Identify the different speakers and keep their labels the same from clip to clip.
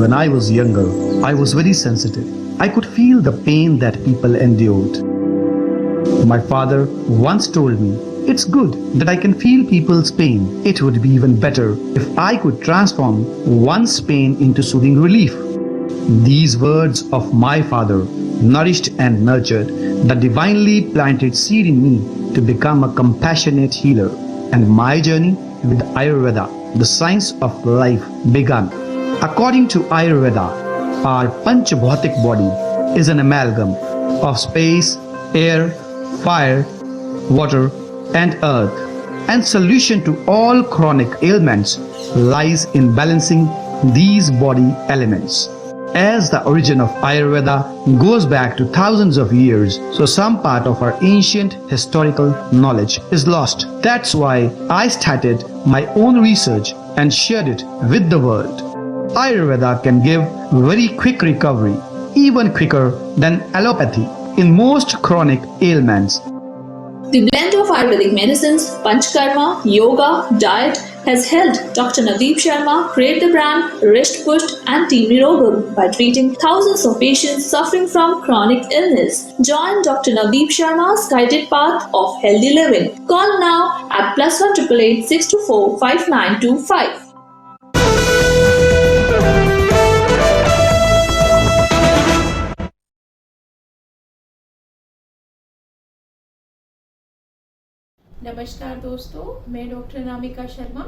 Speaker 1: When I was younger, I was very sensitive. I could feel the pain that people endured. My father once told me, "It's good that I can feel people's pain. It would be even better if I could transform one's pain into soothing relief." These words of my father nourished and nurtured the divinely planted seed in me to become a compassionate healer, and my journey with Ayurveda, the science of life, began. According to Ayurveda, our Panchabhautik body is an amalgam of space, air, fire, water, and earth, and solution to all chronic ailments lies in balancing these body elements. As the origin of Ayurveda goes back to thousands of years, so some part of our ancient historical knowledge is lost. That's why I started my own research and shared it with the world. Ayurveda can give very quick recovery, even quicker than allopathy, in most chronic ailments.
Speaker 2: The blend of Ayurvedic medicines, Panchkarma, yoga, diet has helped Dr. Navdeep Sharma create the brand Risht Pusht and Team Nirogam by treating thousands of patients suffering from chronic illness. Join Dr. Navdeep Sharma's guided path of healthy living. Call now at +1 888 624 5925.
Speaker 3: नमस्कार दोस्तों, मैं doctor Namika Sharma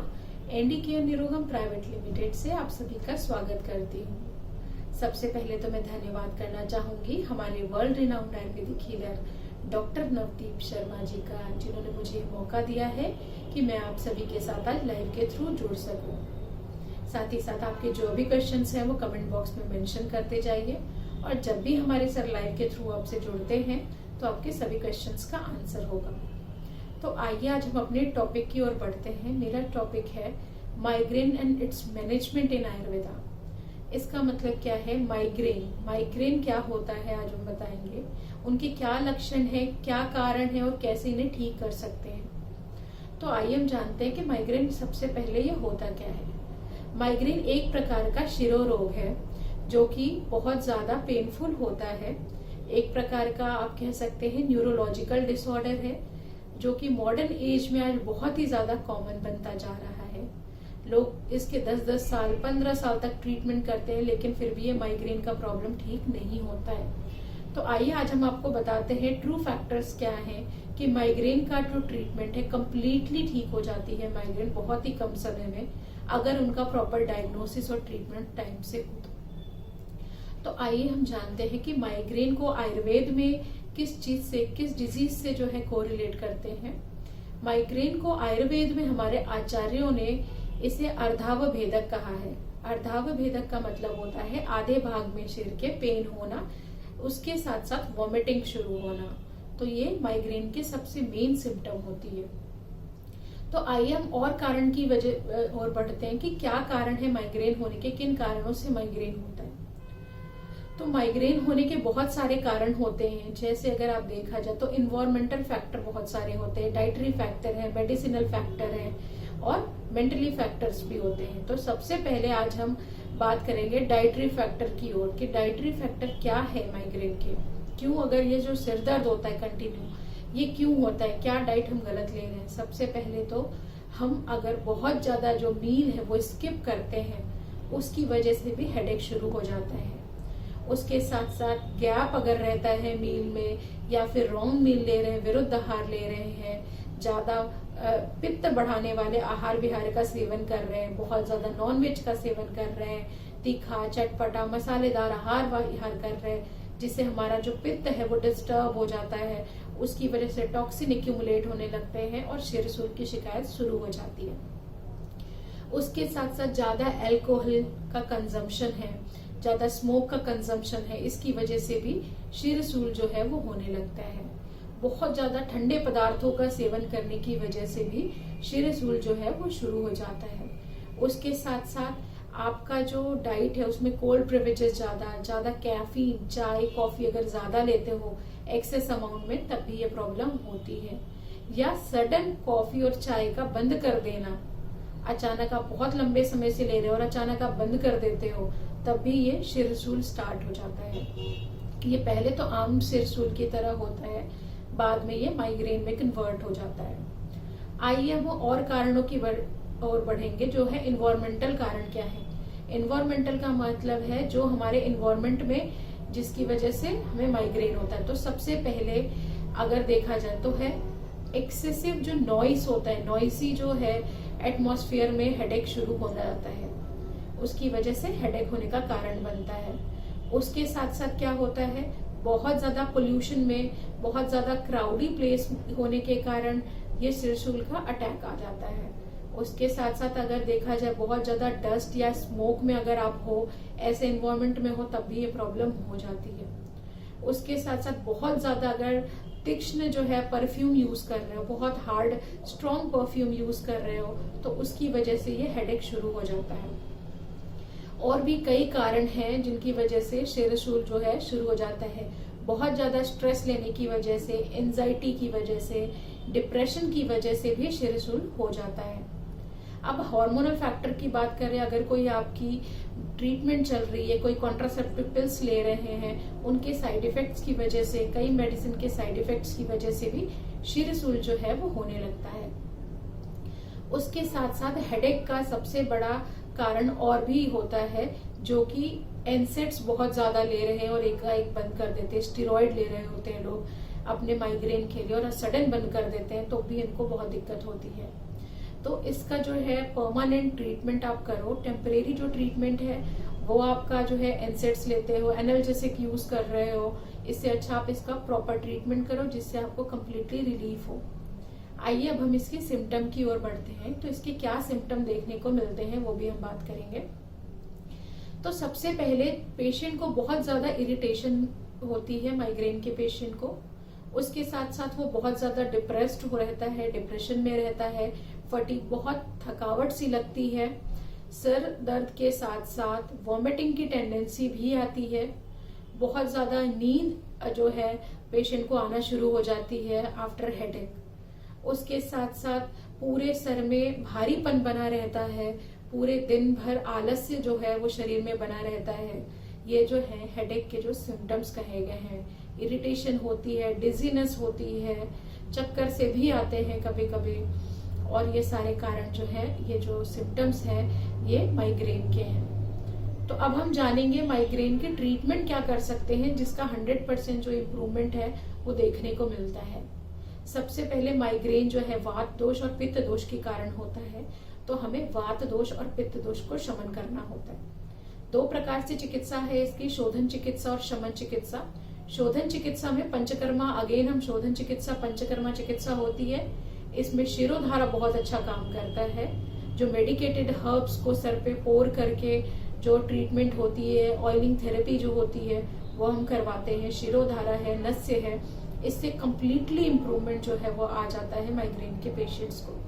Speaker 3: ND care Nirogam private limited से आप सभी का स्वागत करती हूँ। सबसे पहले तो मैं धन्यवाद करना चाहूंगी हमारे world renowned Ayurvedic healer doctor Navdeep Sharma ji का, जिन्होंने मुझे मौका दिया है कि मैं आप सभी के साथ आज लाइव के थ्रू जुड़ सकूं। साथ ही साथ आपके जो भी क्वेश्चंस हैं वो कमेंट बॉक्स में मेंशन करते जाइए, और जब भी हमारे सर लाइव के थ्रू आपसे जुड़ते हैं तो आपके सभी क्वेश्चंस का आंसर होगा। तो आइए आज हम अपने टॉपिक की ओर बढ़ते हैं। मेरा टॉपिक है माइग्रेन एंड इट्स मैनेजमेंट इन आयुर्वेदा। इसका मतलब क्या है माइग्रेन क्या होता है आज हम बताएंगे, उनके क्या लक्षण है, क्या कारण है और कैसे इन्हें ठीक कर सकते हैं। तो आइए हम जानते हैं कि माइग्रेन सबसे पहले ये होता क्या है। माइग्रेन एक प्रकार का शिरोरोग है जो कि बहुत ज्यादा पेनफुल होता है। एक प्रकार का आप कह सकते हैं न्यूरोलॉजिकल डिसऑर्डर है जो कि मॉडर्न एज में आज बहुत ही ज्यादा कॉमन बनता जा रहा है। लोग इसके 10-10 साल 15 साल तक ट्रीटमेंट करते हैं, लेकिन फिर भी ये माइग्रेन का प्रॉब्लम ठीक नहीं होता है। तो आइए आज हम आपको बताते हैं ट्रू फैक्टर्स क्या हैं कि माइग्रेन का जो ट्रीटमेंट है कंप्लीटली ठीक हो जाती है माइग्रेन बहुत ही कम समय में, अगर उनका प्रॉपर डायग्नोसिस और ट्रीटमेंट टाइम से हो तो आइए हम जानते हैं कि माइग्रेन को आयुर्वेद में किस चीज से, किस डिजीज से जो है कोरिलेट करते हैं। माइग्रेन को आयुर्वेद में हमारे आचार्यों ने इसे अर्धावभेदक कहा है। अर्धावभेदक का मतलब होता है आधे भाग में सिर के पेन होना, उसके साथ साथ वॉमिटिंग शुरू होना। तो ये माइग्रेन के सबसे मेन सिम्टम होती है। तो आइए हम और कारण की वजह और बढ़ते हैं कि क्या कारण है माइग्रेन होने के, किन कारणों से माइग्रेन होता है। तो माइग्रेन होने के बहुत सारे कारण होते हैं। जैसे अगर आप देखा जाए तो इन्वायरमेंटल फैक्टर बहुत सारे होते हैं, डाइटरी फैक्टर है, मेडिसिनल फैक्टर है और मेंटली फैक्टर्स भी होते हैं। तो सबसे पहले आज हम बात करेंगे डाइटरी फैक्टर की ओर कि डाइटरी फैक्टर क्या है माइग्रेन के, क्यों अगर ये जो सिर दर्द होता है कंटिन्यू ये क्यों होता है, क्या डाइट हम गलत ले रहे हैं। सबसे पहले तो हम अगर बहुत ज्यादा जो मील है वो स्किप करते हैं उसकी वजह से भी हेडेक शुरू हो जाता है। उसके साथ साथ गैप अगर रहता है मील में, या फिर रॉन्ग मील ले रहे हैं, विरुद्ध आहार ले रहे हैं, ज्यादा पित्त बढ़ाने वाले आहार विहार का सेवन कर रहे हैं, बहुत ज्यादा नॉनवेज का सेवन कर रहे हैं, तीखा चटपटा मसालेदार आहार विहार कर रहे हैं, जिससे हमारा जो पित्त है वो डिस्टर्ब हो जाता है, उसकी वजह से टॉक्सिन एक्यूमुलेट होने लगते हैं और सिरसूर की शिकायत शुरू हो जाती है। उसके साथ साथ ज्यादा अल्कोहल का कंजम्पशन है, ज्यादा स्मोक का कंजम्पशन है, इसकी वजह से भी शिरसूल जो है वो होने लगता है। बहुत ज्यादा ठंडे पदार्थों का सेवन करने की वजह से भी शिरसूल जो है वो शुरू हो जाता है। उसके साथ साथ आपका जो डाइट है उसमें कोल्ड बेवरेजेस ज्यादा कैफीन, चाय कॉफी अगर ज्यादा लेते हो एक्सेस अमाउंट में, तब भी ये प्रॉब्लम होती है। या सडन कॉफी और चाय का बंद कर देना, अचानक आप बहुत लंबे समय से ले रहे हो और अचानक आप बंद कर देते हो तब भी ये सिरसूल स्टार्ट हो जाता है। ये पहले तो आम सिरसूल की तरह होता है, बाद में ये माइग्रेन में कन्वर्ट हो जाता है। आइए हम और कारणों की ओर बढ़ेंगे, जो है इन्वायरमेंटल कारण क्या है। इन्वायरमेंटल का मतलब है जो हमारे इन्वायरमेंट में जिसकी वजह से हमें माइग्रेन होता है। तो सबसे पहले अगर देखा जाए तो है एक्सेसिव जो नॉइस होता है, नॉइसी जो है एटमॉस्फेयर में हेडेक शुरू हो जाता है, उसकी वजह से हेडेक होने का कारण बनता है। उसके साथ साथ क्या होता है, बहुत ज्यादा पोल्यूशन में, बहुत ज्यादा क्राउडी प्लेस होने के कारण ये सिरसूल का अटैक आ जाता है। उसके साथ साथ अगर देखा जाए बहुत ज्यादा डस्ट या स्मोक में अगर आप हो, ऐसे एनवायरनमेंट में हो, तब भी ये प्रॉब्लम हो जाती है। उसके साथ साथ बहुत ज्यादा अगर तीक्ष्ण जो है परफ्यूम यूज कर रहे हो, बहुत हार्ड स्ट्रॉन्ग परफ्यूम यूज कर रहे हो, तो उसकी वजह से ये हेडेक शुरू हो जाता है। और भी कई कारण हैं जिनकी वजह से सिरसूल जो है शुरू हो जाता है। बहुत ज्यादा स्ट्रेस लेने की वजह से, एंजाइटी की वजह से, डिप्रेशन की वजह से भी सिरसूल हो जाता है। अब हार्मोनल फैक्टर की बात करें, अगर कोई आपकी ट्रीटमेंट चल रही है, कोई कॉन्ट्रासेप्टिव पिल्स ले रहे हैं, उनके साइड इफेक्ट्स की वजह से, कई मेडिसिन के साइड इफेक्ट्स की वजह से भी सिरसूल जो है वो होने लगता है। उसके साथ साथ हेडेक का सबसे बड़ा कारण और भी होता है, जो कि एनसेड्स बहुत ज्यादा ले रहे हैं और एक बंद कर देते हैं, स्टेरॉइड ले रहे होते हैं लोग अपने माइग्रेन के लिए और सडन बंद कर देते हैं, तो भी इनको बहुत दिक्कत होती है। तो इसका जो है परमानेंट ट्रीटमेंट आप करो। टेम्परेरी जो ट्रीटमेंट है वो आपका जो है एनसेड्स लेते हो, एनाल्जेसिक यूज कर रहे हो, इससे अच्छा आप इसका प्रॉपर ट्रीटमेंट करो जिससे आपको कम्प्लीटली रिलीफ हो। आइए अब हम इसके सिम्टम की ओर बढ़ते हैं। तो इसके क्या सिम्टम देखने को मिलते हैं वो भी हम बात करेंगे। तो सबसे पहले पेशेंट को बहुत ज्यादा इरिटेशन होती है, माइग्रेन के पेशेंट को। उसके साथ साथ वो बहुत ज्यादा डिप्रेस्ड हो रहता है, डिप्रेशन में रहता है, फटीग, बहुत थकावट सी लगती है, सर दर्द के साथ साथ वॉमिटिंग की टेंडेंसी भी आती है, बहुत ज्यादा नींद जो है पेशेंट को आना शुरू हो जाती है आफ्टर हेडेक। उसके साथ साथ पूरे सर में भारीपन बना रहता है, पूरे दिन भर आलस्य जो है वो शरीर में बना रहता है। ये जो है हेडेक के जो सिम्टम्स कहे गए हैं। इरिटेशन होती है, डिजीनेस होती है, चक्कर से भी आते हैं कभी कभी, और ये सारे कारण जो है, ये जो सिम्टम्स हैं, ये माइग्रेन के हैं। तो अब हम जानेंगे माइग्रेन के ट्रीटमेंट क्या कर सकते हैं, जिसका 100% जो इम्प्रूवमेंट है वो देखने को मिलता है। सबसे पहले माइग्रेन जो है वात दोष और पित्त दोष के कारण होता है, तो हमें वात दोष और पित्त दोष को शमन करना होता है। 2 प्रकार से चिकित्सा है इसकी, शोधन चिकित्सा और शमन चिकित्सा। शोधन चिकित्सा में पंचकर्मा, अगेन हम शोधन चिकित्सा पंचकर्मा चिकित्सा होती है। इसमें शिरोधारा बहुत अच्छा काम करता है। जो मेडिकेटेड हर्ब्स को सर पे पोर करके जो ट्रीटमेंट होती है, ऑयलिंग थेरेपी जो होती है, वो हम करवाते हैं। शिरोधारा है, नस्य है, इससे कंप्लीटली इम्प्रूवमेंट जो है वो आ जाता है माइग्रेन के पेशेंट्स को।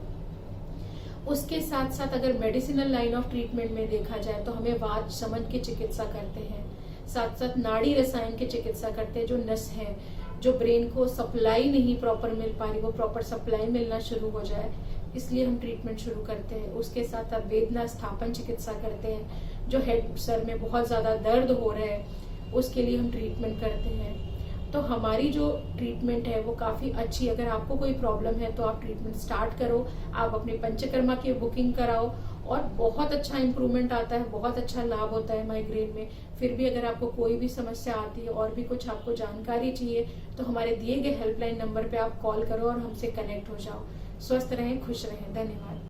Speaker 3: उसके साथ साथ अगर मेडिसिनल लाइन ऑफ ट्रीटमेंट में देखा जाए तो हमें वात शमन की चिकित्सा करते हैं, साथ साथ नाड़ी रसायन की चिकित्सा करते हैं। जो नस है, जो ब्रेन को सप्लाई नहीं प्रॉपर मिल पा रही, वो प्रॉपर सप्लाई मिलना शुरू हो जाए, इसलिए हम ट्रीटमेंट शुरू करते हैं। उसके साथ आप वेदना स्थापन चिकित्सा करते हैं। जो हेड सर में बहुत ज्यादा दर्द हो रहा है, उसके लिए हम ट्रीटमेंट करते हैं। तो हमारी जो ट्रीटमेंट है वो काफी अच्छी। अगर आपको कोई प्रॉब्लम है तो आप ट्रीटमेंट स्टार्ट करो, आप अपने पंचकर्मा की बुकिंग कराओ, और बहुत अच्छा इंप्रूवमेंट आता है, बहुत अच्छा लाभ होता है माइग्रेन में। फिर भी अगर आपको कोई भी समस्या आती है और भी कुछ आपको जानकारी चाहिए तो हमारे दिए गए हेल्पलाइन नंबर पे आप कॉल करो और हमसे कनेक्ट हो जाओ। स्वस्थ रहें, खुश रहें। धन्यवाद।